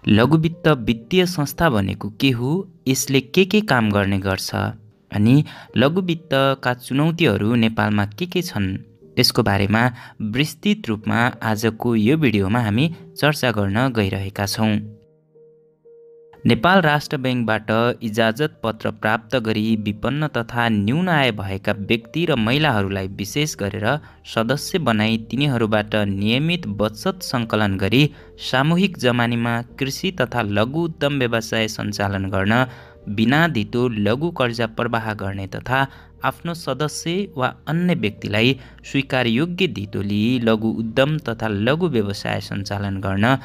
लघु वित्त वित्तीय संस्था भनेको के हो, यसले के काम गर्ने गर्छ अनि लघु वित्तका चुनौतीहरू नेपालमा के छन्, यसको बारेमा विस्तृत रूपमा आजको यो भिडियोमा हामी चर्चा गर्न गइरहेका छौँ। नेपाल राष्ट्र बैंकबाट इजाजत पत्र प्राप्त गरी विपन्न तथा न्यून आय भएका व्यक्ति र महिलाहरूलाई विशेष गरेर सदस्य बनाई तिनीहरूबाट नियमित बचत सङ्कलन गरी सामूहिक जमानीमा कृषि तथा लघु उद्यम व्यवसाय सञ्चालन गर्न बिना धितो लघु कर्जा प्रवाह गर्ने तथा आफ्नो सदस्य वा अन्य व्यक्तिलाई स्वीकारयोग्य धितो लिई लघु उद्यम तथा लघु व्यवसाय सञ्चालन गर्न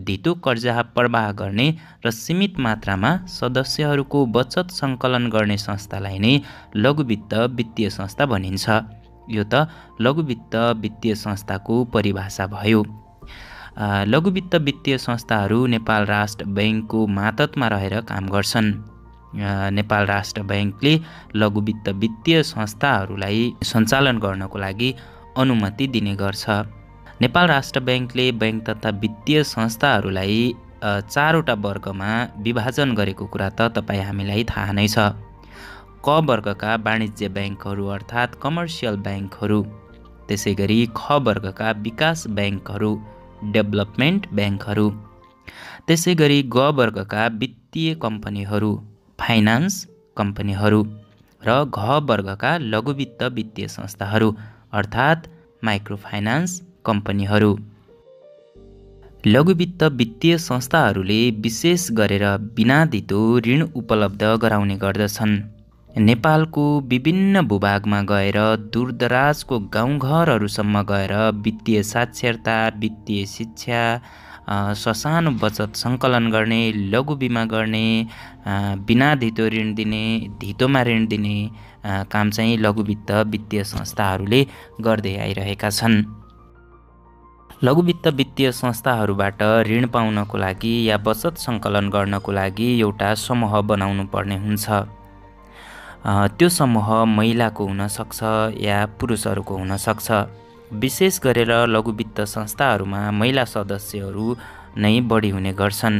धितो कर्जा प्रवाह गर्ने र सीमित मात्रामा सदस्यहरूको बचत सङ्कलन गर्ने संस्थालाई नै लघु वित्त वित्तीय संस्था भनिन्छ। यो त लघु वित्त वित्तीय संस्थाको परिभाषा भयो। लघु वित्त वित्तीय संस्थाहरू नेपाल राष्ट्र बैंकको मातहतमा रहेर काम गर्छन्। नेपाल राष्ट्र बैंकले लघु वित्त वित्तीय संस्थाहरूलाई सञ्चालन गर्नको लागि अनुमति दिने गर्छ। नेपाल राष्ट्र बैंकले बैंक तथा वित्तीय संस्थाहरूलाई 4वटा वर्गमा विभाजन गरेको कुरा त तपाईँ हामीलाई थाहा नै छ। क वर्गका वाणिज्य बैंकहरू अर्थात् कमर्सियल बैंकहरू, त्यसै गरी ख वर्गका विकास बैंकहरू डेभलपमेन्ट बैंकहरू, त्यसै गरी ग वर्गका वित्तीय कम्पनीहरू फाइनान्स कम्पनीहरू र घ वर्गका लघु वित्त वित्तीय संस्थाहरू अर्थात् माइक्रो फाइनान्स कम्पनीहरू। लघु वित्त वित्तीय संस्थाहरूले विशेष गरेर बिना धितो ऋण उपलब्ध गराउने गर्दछन्। नेपालको विभिन्न भूभागमा गएर दूरदराजको गाउँघरहरूसम्म गएर वित्तीय साक्षरता, वित्तीय शिक्षा, ससानो बचत सङ्कलन गर्ने, लघु बिमा गर्ने, बिना धितो ऋण दिने, धितोमा ऋण दिने काम चाहिँ लघु वित्त वित्तीय संस्थाहरूले गर्दै आइरहेका छन्। लघु वित्त वित्तीय संस्थाहरूबाट ऋण पाउनको लागि या बचत सङ्कलन गर्नको लागि एउटा समूह बनाउनु पर्ने हुन्छ। त्यो समूह महिलाको हुनसक्छ या पुरुषहरूको हुनसक्छ। विशेष गरेर लघु वित्त संस्थाहरूमा महिला सदस्यहरू नै बढी हुने गर्छन्।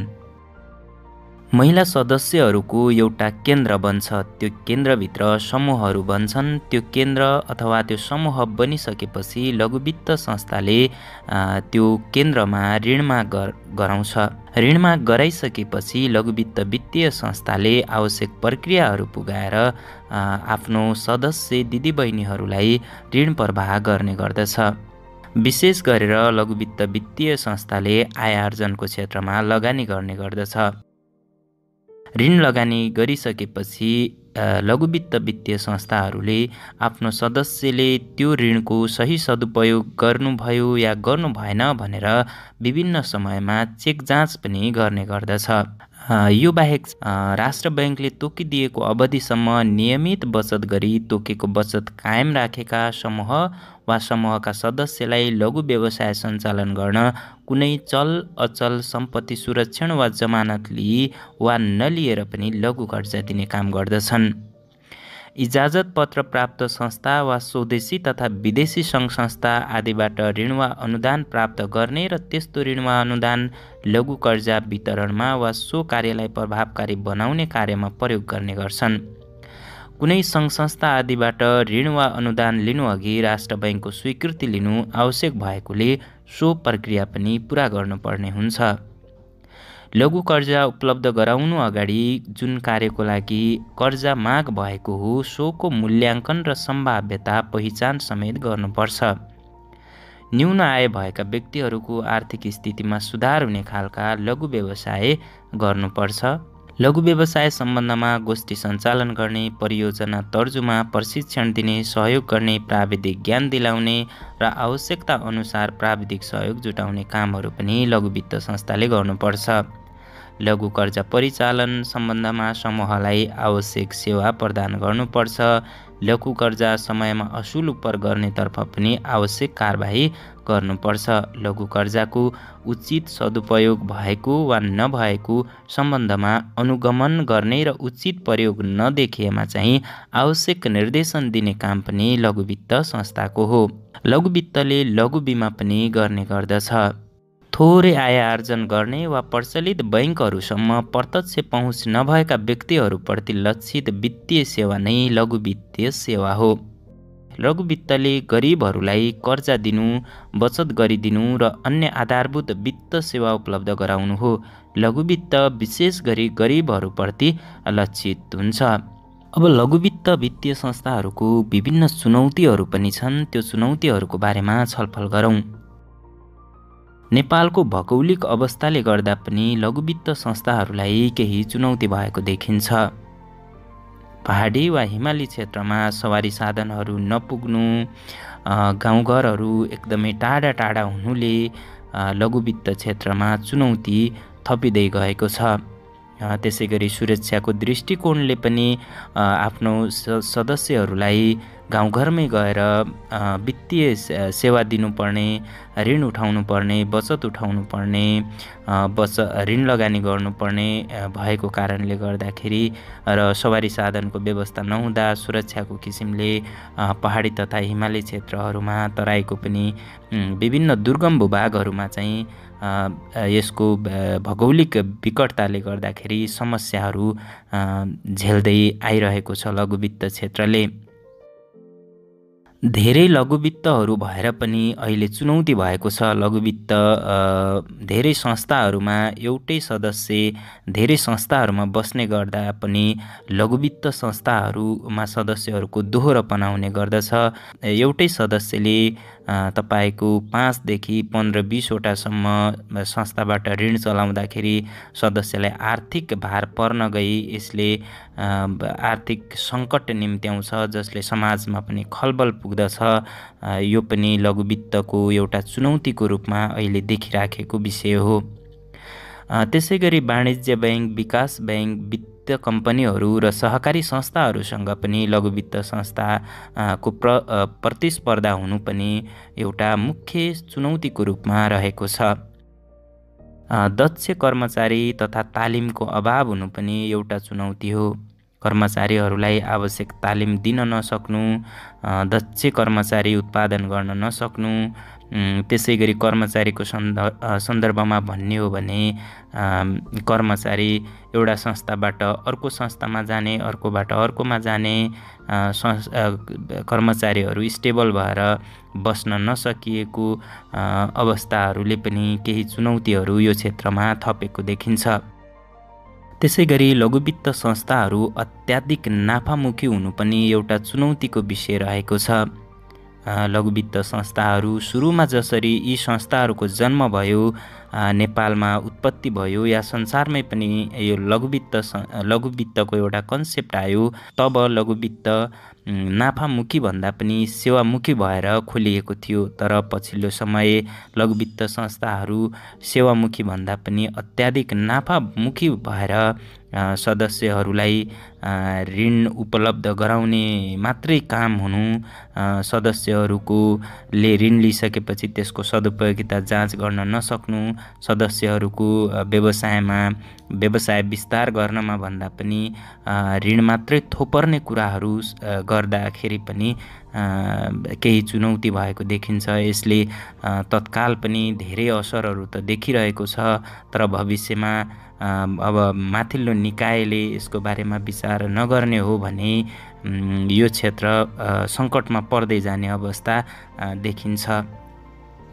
महिला सदस्यहरूको एउटा केन्द्र बन्छ, त्यो केन्द्रभित्र समूहहरू बन्छन्। त्यो केन्द्र अथवा त्यो समूह बनिसकेपछि लघु वित्त संस्थाले त्यो केन्द्रमा ऋणमा गराउँछ। ऋणमा गराइसकेपछि लघु वित्त वित्तीय संस्थाले आवश्यक प्रक्रियाहरू पुगाएर आफ्नो सदस्य दिदीबहिनीहरूलाई ऋण प्रवाह गर्ने गर्दछ। विशेष गरेर लघु वित्त वित्तीय संस्थाले आय आर्जनको क्षेत्रमा लगानी गर्ने गर्दछ। ऋण लगानी गरिसकेपछि लघु वित्त वित्तीय संस्थाहरूले आफ्नो सदस्यले त्यो ऋणको सही सदुपयोग गर्नुभयो या गर्नु भएन भनेर विभिन्न समयमा चेक जाँच पनि गर्ने गर्दछ। यो बाहेक राष्ट्र बैंकले तोकिदिएको अवधिसम्म नियमित बचत गरी तोकेको बचत कायम राखेका समूह वा समूहका सदस्यलाई लघु व्यवसाय सञ्चालन गर्न कुनै चल अचल सम्पत्ति सुरक्षण वा जमानत लिई वा नलिएर पनि लघु कर्जा दिने काम गर्दछन्। इजाजत पत्र प्राप्त संस्था वा स्वदेशी तथा विदेशी सङ्घ संस्था आदिबाट ऋण वा अनुदान प्राप्त गर्ने र त्यस्तो ऋण वा अनुदान लघु कर्जा वितरणमा वा सो कार्यलाई प्रभावकारी बनाउने कार्यमा प्रयोग गर्ने गर्छन्। कुनै सङ्घ संस्था आदिबाट ऋण वा अनुदान लिनुअघि राष्ट्र बैंकको स्वीकृति लिनु आवश्यक भएकोले सो प्रक्रिया पनि पुरा गर्नुपर्ने हुन्छ। लघु कर्जा उपलब्ध गराउनु अगाडि जुन कार्यको लागि कर्जा माग भएको हो सोको मूल्याङ्कन र सम्भाव्यता पहिचान समेत गर्नुपर्छ। न्यून आय भएका व्यक्तिहरूको आर्थिक स्थितिमा सुधार हुने खालका लघु व्यवसाय गर्नुपर्छ। लघु व्यवसाय सम्बन्धमा गोष्ठी सञ्चालन गर्ने, परियोजना तर्जुमा प्रशिक्षण दिने, सहयोग गर्ने, प्राविधिक ज्ञान दिलाउने र आवश्यकता अनुसार प्राविधिक सहयोग जुटाउने कामहरू पनि लघु वित्त संस्थाले गर्नुपर्छ। लघु कर्जा परिचालन सम्बन्धमा समूहलाई आवश्यक सेवा प्रदान गर्नुपर्छ। लघु कर्जा समयमा असुल उपर गर्नेतर्फ पनि आवश्यक कारबाही गर्नुपर्छ। लघु कर्जाको उचित सदुपयोग भएको वा नभएको सम्बन्धमा अनुगमन गर्ने र उचित प्रयोग नदेखिएमा चाहिँ आवश्यक निर्देशन दिने काम पनि लघु वित्त संस्थाको हो। लघु वित्तले लघु बिमा पनि गर्ने गर्दछ। थोरै आय आर्जन गर्ने वा प्रचलित बैंकहरूसम्म प्रत्यक्ष पहुँच नभएका व्यक्तिहरूप्रति लक्षित वित्तीय सेवा नै लघु वित्तीय सेवा हो। लघु वित्तले गरिबहरूलाई कर्जा दिनु, बचत गरिदिनु र अन्य आधारभूत वित्त सेवा उपलब्ध गराउनु हो। लघु वित्त विशेष गरी गरिबहरूप्रति लक्षित हुन्छ। अब लघु वित्त वित्तीय संस्थाहरूको विभिन्न चुनौतीहरू पनि छन्। त्यो चुनौतीहरूको बारेमा छलफल गरौँ। नेपालको भौगोलिक अवस्थाले गर्दा पनि लघु वित्त संस्थाहरूलाई केही चुनौती भएको देखिन्छ। पहाडी वा हिमाली क्षेत्रमा सवारी साधनहरू नपुग्नु, गाउँघरहरू एकदमै टाढा टाढा हुनुले लघु वित्त क्षेत्रमा चुनौती थपिँदै गएको छ। त्यसै गरी सुरक्षाको दृष्टिकोणले पनि आफ्नो सदस्यहरूलाई गाउँघरमै गएर वित्तीय सेवा दिनुपर्ने, ऋण उठाउनुपर्ने, बचत उठाउनुपर्ने, ऋण लगानी गर्नुपर्ने भएको कारणले गर्दाखेरि र सवारी साधनको व्यवस्था नहुँदा सुरक्षाको किसिमले पहाडी तथा हिमाली क्षेत्रहरूमा, तराईको पनि विभिन्न दुर्गम भूभागहरूमा चाहिँ यसको भौगोलिक विकटताले गर्दाखेरि समस्याहरू झेल्दै आइरहेको छ लघु वित्त क्षेत्रले। धेरै लघु वित्तहरू भएर पनि अहिले चुनौती भएको छ। लघु वित्त धेरै संस्थाहरूमा एउटै सदस्य धेरै संस्थाहरूमा बस्ने गर्दा पनि लघु वित्त संस्थाहरूमा सदस्यहरूको दोहोरोपना हुने गर्दछ। एउटै सदस्यले तपाईको 5 देखि 15-20 वटासम्म संस्थाबाट ऋण चलाउँदाखेरि सदस्यलाई आर्थिक भार पर्न गई यसले आर्थिक सङ्कट निम्त्याउँछ, जसले समाजमा पनि खलबल पुग्दछ। यो पनि लघु वित्तको एउटा चुनौतीको रूपमा अहिले देखिराखेको विषय हो। त्यसै गरी वाणिज्य बैंक, विकास बैंक, वित्त कम्पनीहरू र सहकारी संस्थाहरूसँग पनि लघु वित्त संस्थाको प्रतिस्पर्धा हुनु पनि एउटा मुख्य चुनौतीको रूपमा रहेको छ। दक्ष कर्मचारी तथा तालिमको अभाव हुनु पनि एउटा चुनौती हो। कर्मचारीहरूलाई आवश्यक तालिम दिन नसक्नु, दक्ष कर्मचारी उत्पादन गर्न नसक्नु, त्यसै गरी कर्मचारीको सन्दर्भमा भन्ने हो भने कर्मचारी एउटा संस्थाबाट अर्को संस्थामा जाने, अर्कोबाट अर्कोमा जाने, कर्मचारीहरू स्टेबल भएर बस्न नसकिएको अवस्थाहरूले पनि केही चुनौतीहरू यो क्षेत्रमा थपेको देखिन्छ। त्यसै गरी लघु वित्त संस्थाहरू अत्याधिक नाफामुखी हुनु पनि एउटा चुनौतीको विषय रहेको छ। लघु वित्त संस्थाहरू सुरुमा जसरी यी संस्थाहरूको जन्म भयो, नेपालमा उत्पत्ति भयो या संसारमै पनि यो लघु वित्तको एउटा कन्सेप्ट आयो, तब लघु वित्त नाफामुखी भन्दा पनि सेवामुखी भएर खोलिएको थियो। तर पछिल्लो समय लघु वित्त संस्थाहरू सेवामुखी भन्दा पनि अत्याधिक नाफामुखी भएर सदस्यहरूलाई ऋण उपलब्ध गराउने मात्रै काम हुनु, सदस्यहरूले ऋण लिइसकेपछि त्यसको सदुपयोगिता जाँच गर्न नसक्नु, सदस्यहरूको व्यवसाय विस्तार गर्नमा भन्दा पनि ऋण मात्रै थोपर्ने कुराहरू गर्दाखेरि पनि केही चुनौती भएको देखिन्छ। यसले तत्काल पनि धेरै असरहरू त देखिरहेको छ, तर भविष्यमा अब माथिल्लो निकायले यसको बारेमा विचार नगर्ने हो भने यो क्षेत्र सङ्कटमा पर्दै जाने अवस्था देखिन्छ।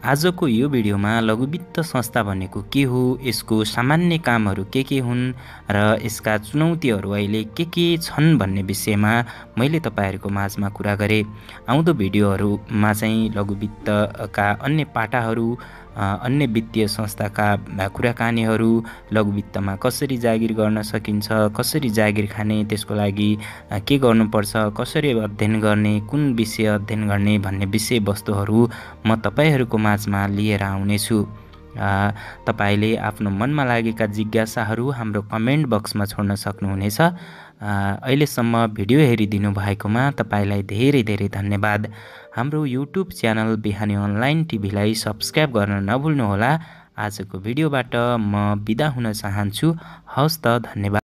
आजको यो भिडियोमा लघु वित्त संस्था भनेको के हो, यसको सामान्य कामहरू के हुन् र यसका चुनौतीहरू अहिले के छन् भन्ने विषयमा मैले तपाईहरुको माझमा कुरा गरेँ। आउँदो भिडियोहरूमा चाहिँ लघु वित्तका अन्य पाटाहरू, अन्य वित्तीय संस्थाका कुराकानीहरू, लघु वित्तमा कसरी जागिर गर्न सकिन्छ, कसरी जागिर खाने, त्यसको लागि के गर्नुपर्छ, कसरी अध्ययन गर्ने, कुन विषय अध्ययन गर्ने भन्ने विषयवस्तुहरू म तपाईहरुको माझमा लिएर आउनेछु। तपाईले आफ्नो मनमा लागेका जिज्ञासाहरू हाम्रो कमेन्ट बक्समा छोड्न सक्नुहुनेछ। अहिलेसम्म भिडियो हेरिदिनु भएकोमा तपाईलाई धेरै धेरै धन्यवाद। हाम्रो युट्युब च्यानल बिहानी अनलाइन टिभीलाई सब्स्क्राइब गर्न नभुल्नुहोला। आजको भिडियोबाट म बिदा हुन चाहन्छु। हवस् त, धन्यवाद।